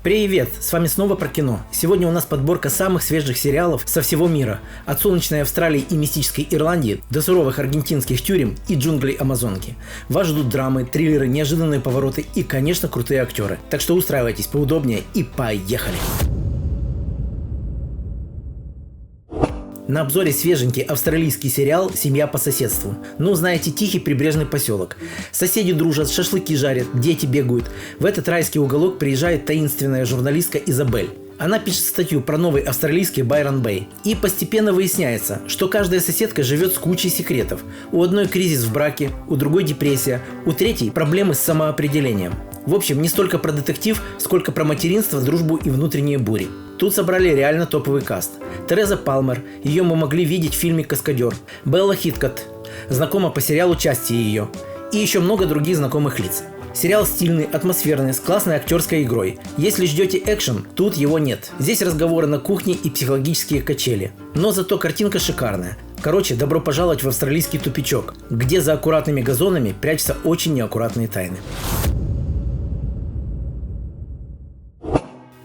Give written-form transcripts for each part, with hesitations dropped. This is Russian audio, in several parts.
Привет! С вами снова про кино. Сегодня у нас подборка самых свежих сериалов со всего мира. От солнечной Австралии и мистической Ирландии до суровых аргентинских тюрем и джунглей Амазонки. Вас ждут драмы, триллеры, неожиданные повороты и, конечно, крутые актеры. Так что устраивайтесь поудобнее и поехали! На обзоре свеженький австралийский сериал «Семья по соседству». Ну, знаете, тихий прибрежный поселок. Соседи дружат, шашлыки жарят, дети бегают. В этот райский уголок приезжает таинственная журналистка Изабель. Она пишет статью про новый австралийский Байрон Бэй. И постепенно выясняется, что каждая соседка живет с кучей секретов. У одной кризис в браке, у другой депрессия, у третьей проблемы с самоопределением. В общем, не столько про детектив, сколько про материнство, дружбу и внутренние бури. Тут собрали реально топовый каст. Тереза Палмер, ее мы могли видеть в фильме «Каскадер». Белла Хиткотт, знакома по сериалу части ее. И еще много других знакомых лиц. Сериал стильный, атмосферный, с классной актерской игрой. Если ждете экшен, тут его нет. Здесь разговоры на кухне и психологические качели. Но зато картинка шикарная. Короче, добро пожаловать в австралийский тупичок, где за аккуратными газонами прячутся очень неаккуратные тайны.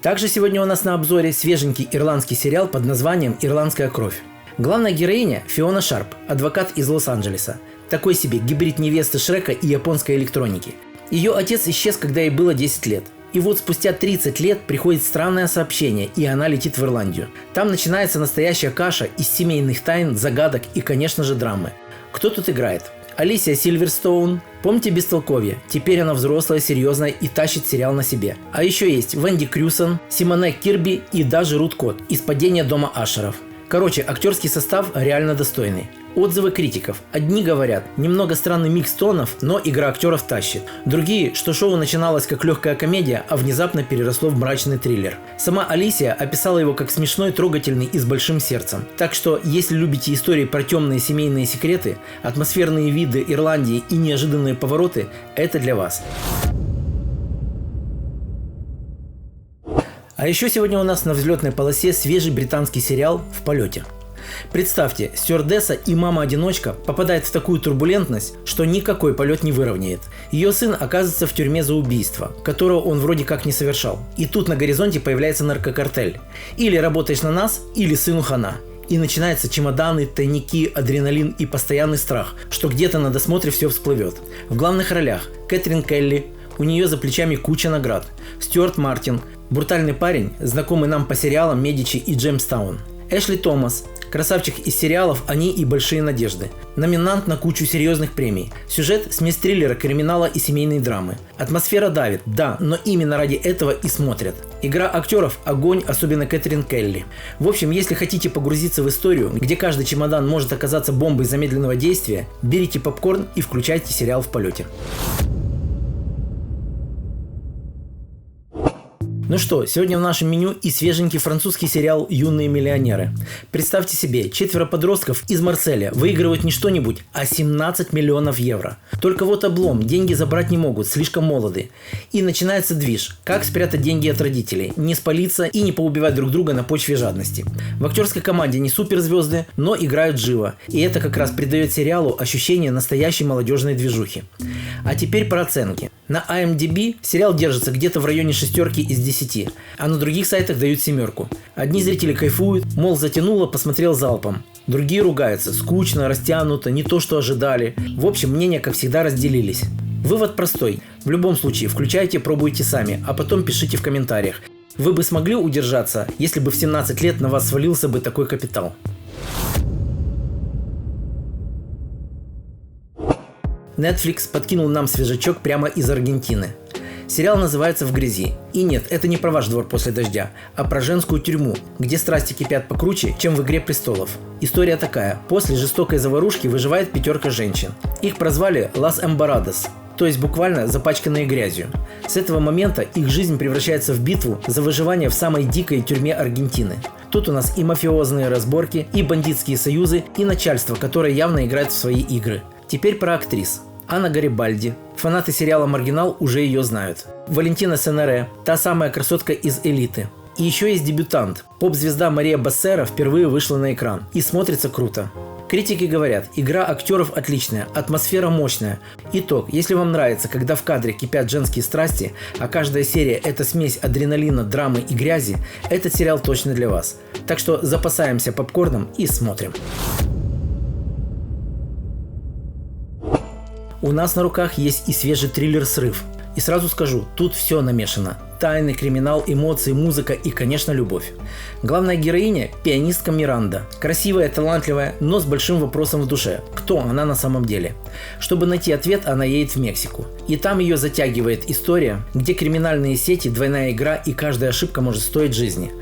Также сегодня у нас на обзоре свеженький ирландский сериал под названием «Ирландская кровь». Главная героиня – Фиона Шарп, адвокат из Лос-Анджелеса. Такой себе гибрид невесты Шрека и японской электроники. Ее отец исчез, когда ей было 10 лет. И вот спустя 30 лет приходит странное сообщение, и она летит в Ирландию. Там начинается настоящая каша из семейных тайн, загадок и, конечно же, драмы. Кто тут играет? Алисия Сильверстоун. Помните «Бестолковье»? Теперь она взрослая, серьезная и тащит сериал на себе. А еще есть Венди Крюсон, Симоне Кирби и даже Рут Кот из «Падения дома Ашеров». Короче, актерский состав реально достойный. Отзывы критиков. Одни говорят, немного странный микс тонов, но игра актеров тащит. Другие, что шоу начиналось как легкая комедия, а внезапно переросло в мрачный триллер. Сама Алисия описала его как смешной, трогательный и с большим сердцем. Так что, если любите истории про темные семейные секреты, атмосферные виды Ирландии и неожиданные повороты, это для вас. А еще сегодня у нас на взлетной полосе свежий британский сериал «В полете». Представьте, стюардесса и мама-одиночка попадает в такую турбулентность, что никакой полет не выровняет. Ее сын оказывается в тюрьме за убийство, которого он вроде как не совершал. И тут на горизонте появляется наркокартель. Или работаешь на нас, или сыну хана. И начинаются чемоданы, тайники, адреналин и постоянный страх, что где-то на досмотре все всплывет. В главных ролях Кэтрин Келли, у нее за плечами куча наград. Стюарт Мартин, брутальный парень, знакомый нам по сериалам «Медичи» и «Джеймстаун». Эшли Томас, красавчик из сериалов «Они и большие надежды». Номинант на кучу серьезных премий. Сюжет – смесь триллера, криминала и семейной драмы. Атмосфера давит, да, но именно ради этого и смотрят. Игра актеров – огонь, особенно Кэтрин Келли. В общем, если хотите погрузиться в историю, где каждый чемодан может оказаться бомбой замедленного действия, берите попкорн и включайте сериал «В полете». Ну что, сегодня в нашем меню и свеженький французский сериал «Юные миллионеры». Представьте себе, 4 подростков из Марселя выигрывают не что-нибудь, а 17 миллионов евро. Только вот облом, деньги забрать не могут, слишком молоды. И начинается движ. Как спрятать деньги от родителей, не спалиться и не поубивать друг друга на почве жадности. В актерской команде не суперзвезды, но играют живо. И это как раз придает сериалу ощущение настоящей молодежной движухи. А теперь про оценки. На IMDb сериал держится где-то в районе 6 из 10, а на других сайтах дают 7. Одни зрители кайфуют, мол, затянуло, посмотрел залпом. Другие ругаются, скучно, растянуто, не то, что ожидали. В общем, мнения, как всегда, разделились. Вывод простой. В любом случае, включайте, пробуйте сами, а потом пишите в комментариях. Вы бы смогли удержаться, если бы в 17 лет на вас свалился бы такой капитал? Netflix подкинул нам свежачок прямо из Аргентины. Сериал называется «В грязи». И нет, это не про ваш двор после дождя, а про женскую тюрьму, где страсти кипят покруче, чем в «Игре престолов». История такая. После жестокой заварушки выживает 5 женщин. Их прозвали «Лас Эмбарадос», то есть буквально запачканные грязью. С этого момента их жизнь превращается в битву за выживание в самой дикой тюрьме Аргентины. Тут у нас и мафиозные разборки, и бандитские союзы, и начальство, которое явно играет в свои игры. Теперь про актрис. Анна Гарибальди. Фанаты сериала «Маргинал» уже ее знают. Валентина Сенере. Та самая красотка из «Элиты». И еще есть дебютант. Поп-звезда Мария Бассера впервые вышла на экран. И смотрится круто. Критики говорят, игра актеров отличная, атмосфера мощная. Итог. Если вам нравится, когда в кадре кипят женские страсти, а каждая серия – это смесь адреналина, драмы и грязи, этот сериал точно для вас. Так что запасаемся попкорном и смотрим. У нас на руках есть и свежий триллер «Срыв». И сразу скажу, тут все намешано. Тайны, криминал, эмоции, музыка и, конечно, любовь. Главная героиня – пианистка Миранда. Красивая, талантливая, но с большим вопросом в душе. Кто она на самом деле? Чтобы найти ответ, она едет в Мексику. И там ее затягивает история, где криминальные сети, двойная игра и каждая ошибка может стоить жизни.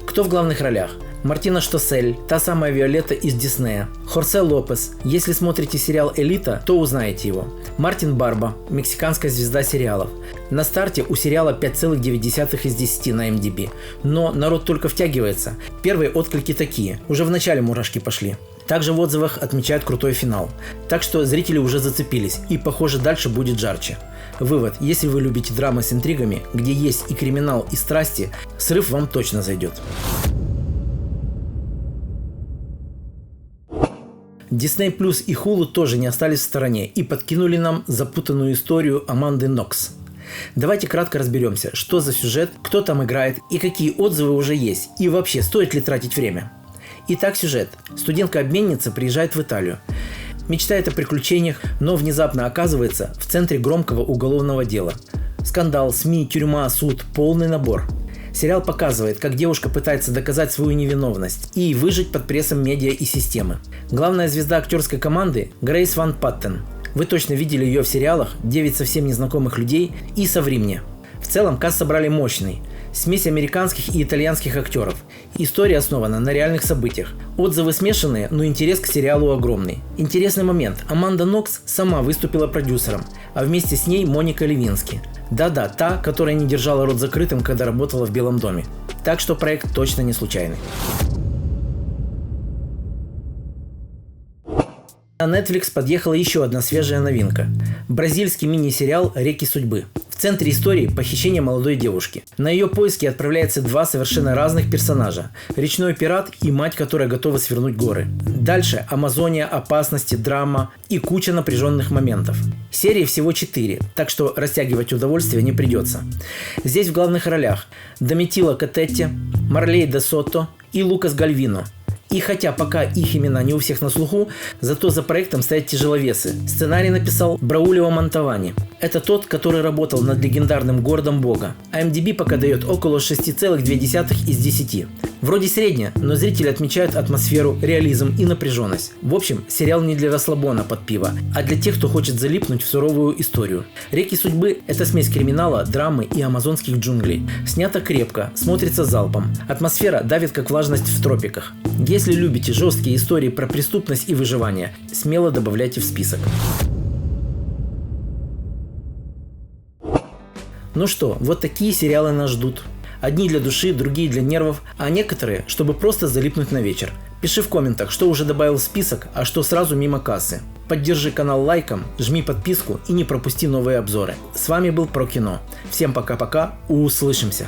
Кто в главных ролях? Мартина Штосель, та самая Виолетта из Диснея. Хорсе Лопес. Если смотрите сериал «Элита», то узнаете его. Мартин Барба, мексиканская звезда сериалов. На старте у сериала 5,9 из 10 на MDB. Но народ только втягивается. Первые отклики такие. Уже в начале мурашки пошли. Также в отзывах отмечают крутой финал. Так что зрители уже зацепились. И похоже, дальше будет жарче. Вывод. Если вы любите драмы с интригами, где есть и криминал, и страсти, «Срыв» вам точно зайдет. Disney Plus и Hulu тоже не остались в стороне и подкинули нам запутанную историю Аманды Нокс. Давайте кратко разберемся, что за сюжет, кто там играет и какие отзывы уже есть, и вообще стоит ли тратить время. Итак, сюжет. Студентка-обменница приезжает в Италию. Мечтает о приключениях, но внезапно оказывается в центре громкого уголовного дела. Скандал, СМИ, тюрьма, суд – полный набор. Сериал показывает, как девушка пытается доказать свою невиновность и выжить под прессом медиа и системы. Главная звезда актерской команды – Грейс Ван Паттен. Вы точно видели ее в сериалах «9 совсем незнакомых людей» и «Соври мне». В целом каст собрали мощный. Смесь американских и итальянских актеров. История основана на реальных событиях. Отзывы смешанные, но интерес к сериалу огромный. Интересный момент. Аманда Нокс сама выступила продюсером, а вместе с ней Моника Левински. Да-да, та, которая не держала рот закрытым, когда работала в Белом доме. Так что проект точно не случайный. На Netflix подъехала еще одна свежая новинка. Бразильский мини-сериал «Реки судьбы». В центре истории похищение молодой девушки. На ее поиски отправляются два совершенно разных персонажа. Речной пират и мать, которая готова свернуть горы. Дальше Амазония, опасности, драма и куча напряженных моментов. Серии всего 4, так что растягивать удовольствие не придется. Здесь в главных ролях Доmitilla Каттетти, Марлей де Сотто и Лукас Гальвино. И хотя пока их имена не у всех на слуху, зато за проектом стоят тяжеловесы. Сценарий написал Браулио Монтавани. Это тот, который работал над легендарным «Городом Бога». IMDb пока дает около 6,2 из 10. Вроде средне, но зрители отмечают атмосферу, реализм и напряженность. В общем, сериал не для расслабона под пиво, а для тех, кто хочет залипнуть в суровую историю. «Реки судьбы» – это смесь криминала, драмы и амазонских джунглей. Снято крепко, смотрится залпом. Атмосфера давит как влажность в тропиках. Если любите жесткие истории про преступность и выживание, смело добавляйте в список. Ну что, вот такие сериалы нас ждут. Одни для души, другие для нервов, а некоторые, чтобы просто залипнуть на вечер. Пиши в комментах, что уже добавил в список, а что сразу мимо кассы. Поддержи канал лайком, жми подписку и не пропусти новые обзоры. С вами был Про Кино. Всем пока-пока, услышимся!